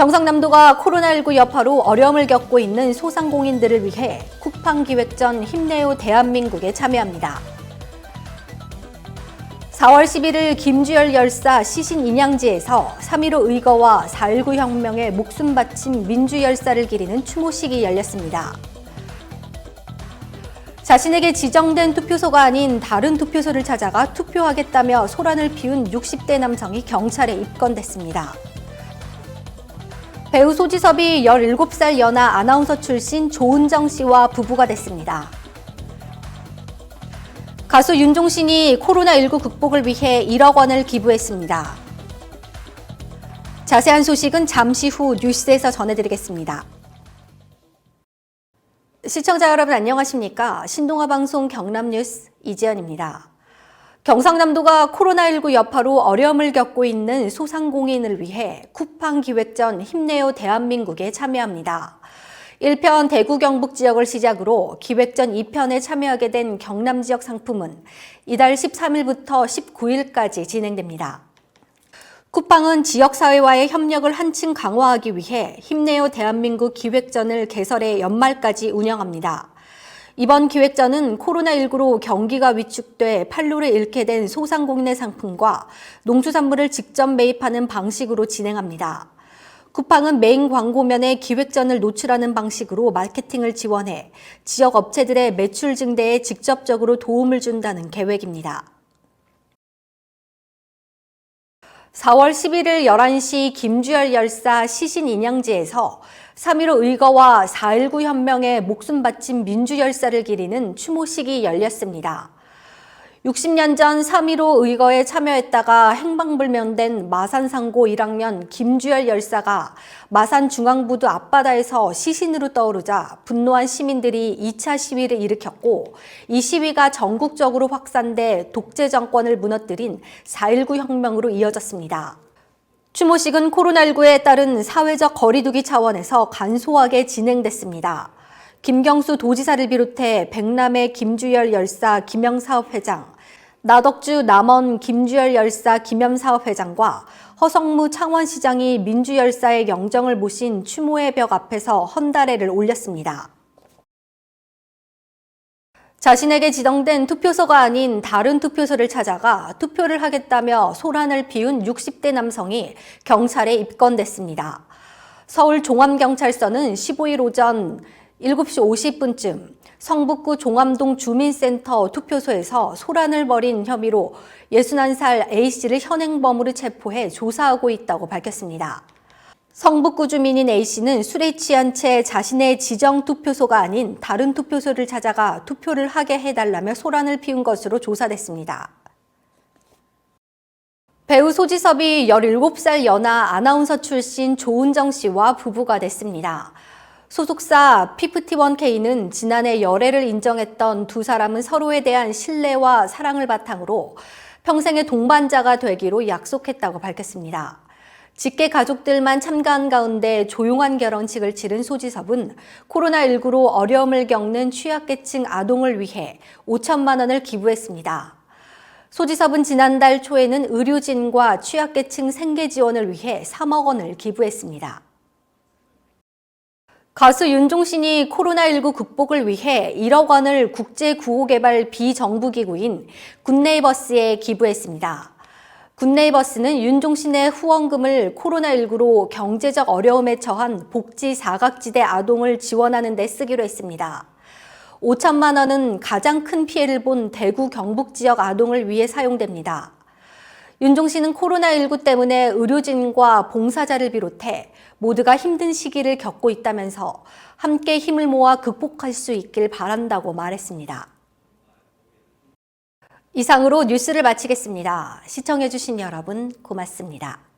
경상남도가 코로나19 여파로 어려움을 겪고 있는 소상공인들을 위해 쿠팡기획전 힘내요 대한민국에 참여합니다. 4월 11일 김주열 열사 시신 인양지에서 3.15 의거와 4.19 혁명에 목숨 바친 민주 열사를 기리는 추모식이 열렸습니다. 자신에게 지정된 투표소가 아닌 다른 투표소를 찾아가 투표하겠다며 소란을 피운 60대 남성이 경찰에 입건됐습니다. 배우 소지섭이 17살 연하 아나운서 출신 조은정 씨와 부부가 됐습니다. 가수 윤종신이 코로나19 극복을 위해 1억 원을 기부했습니다. 자세한 소식은 잠시 후 뉴스에서 전해드리겠습니다. 시청자 여러분 안녕하십니까? 신동아 방송 경남뉴스 이지연입니다. 경상남도가 코로나19 여파로 어려움을 겪고 있는 소상공인을 위해 쿠팡기획전 힘내요 대한민국에 참여합니다. 1편 대구 경북 지역을 시작으로 기획전 2편에 참여하게 된 경남 지역 상품은 이달 13일부터 19일까지 진행됩니다. 쿠팡은 지역사회와의 협력을 한층 강화하기 위해 힘내요 대한민국 기획전을 개설해 연말까지 운영합니다. 이번 기획전은 코로나19로 경기가 위축돼 판로를 잃게 된 소상공인의 상품과 농수산물을 직접 매입하는 방식으로 진행합니다. 쿠팡은 메인 광고면에 기획전을 노출하는 방식으로 마케팅을 지원해 지역 업체들의 매출 증대에 직접적으로 도움을 준다는 계획입니다. 4월 11일 11시 김주열 열사 시신 인양지에서 3.15 의거와 4.19 혁명에 목숨 바친 민주 열사를 기리는 추모식이 열렸습니다. 60년 전 3.15 의거에 참여했다가 행방불명된 마산상고 1학년 김주열 열사가 마산 중앙부두 앞바다에서 시신으로 떠오르자 분노한 시민들이 2차 시위를 일으켰고 이 시위가 전국적으로 확산돼 독재 정권을 무너뜨린 4.19 혁명으로 이어졌습니다. 추모식은 코로나19에 따른 사회적 거리두기 차원에서 간소하게 진행됐습니다. 김경수 도지사를 비롯해 백남의 김주열 열사 김영사업회장, 나덕주 남원 김주열 열사 김염사업회장과 허성무 창원시장이 민주 열사의 영정을 모신 추모의 벽 앞에서 헌다래를 올렸습니다. 자신에게 지정된 투표소가 아닌 다른 투표소를 찾아가 투표를 하겠다며 소란을 피운 60대 남성이 경찰에 입건됐습니다. 서울 종암경찰서는 15일 오전 7시 50분쯤 성북구 종암동 주민센터 투표소에서 소란을 벌인 혐의로 61살 A씨를 현행범으로 체포해 조사하고 있다고 밝혔습니다. 성북구 주민인 A씨는 술에 취한 채 자신의 지정 투표소가 아닌 다른 투표소를 찾아가 투표를 하게 해달라며 소란을 피운 것으로 조사됐습니다. 배우 소지섭이 17살 연하 아나운서 출신 조은정 씨와 부부가 됐습니다. 소속사 P51K는 지난해 열애를 인정했던 두 사람은 서로에 대한 신뢰와 사랑을 바탕으로 평생의 동반자가 되기로 약속했다고 밝혔습니다. 직계 가족들만 참가한 가운데 조용한 결혼식을 치른 소지섭은 코로나19로 어려움을 겪는 취약계층 아동을 위해 5천만 원을 기부했습니다. 소지섭은 지난달 초에는 의료진과 취약계층 생계 지원을 위해 3억 원을 기부했습니다. 가수 윤종신이 코로나19 극복을 위해 1억 원을 국제구호개발 비정부기구인 굿네이버스에 기부했습니다. 굿네이버스는 윤종신의 후원금을 코로나19로 경제적 어려움에 처한 복지 사각지대 아동을 지원하는 데 쓰기로 했습니다. 5천만 원은 가장 큰 피해를 본 대구 경북 지역 아동을 위해 사용됩니다. 윤종신은 코로나19 때문에 의료진과 봉사자를 비롯해 모두가 힘든 시기를 겪고 있다면서 함께 힘을 모아 극복할 수 있길 바란다고 말했습니다. 이상으로 뉴스를 마치겠습니다. 시청해주신 여러분 고맙습니다.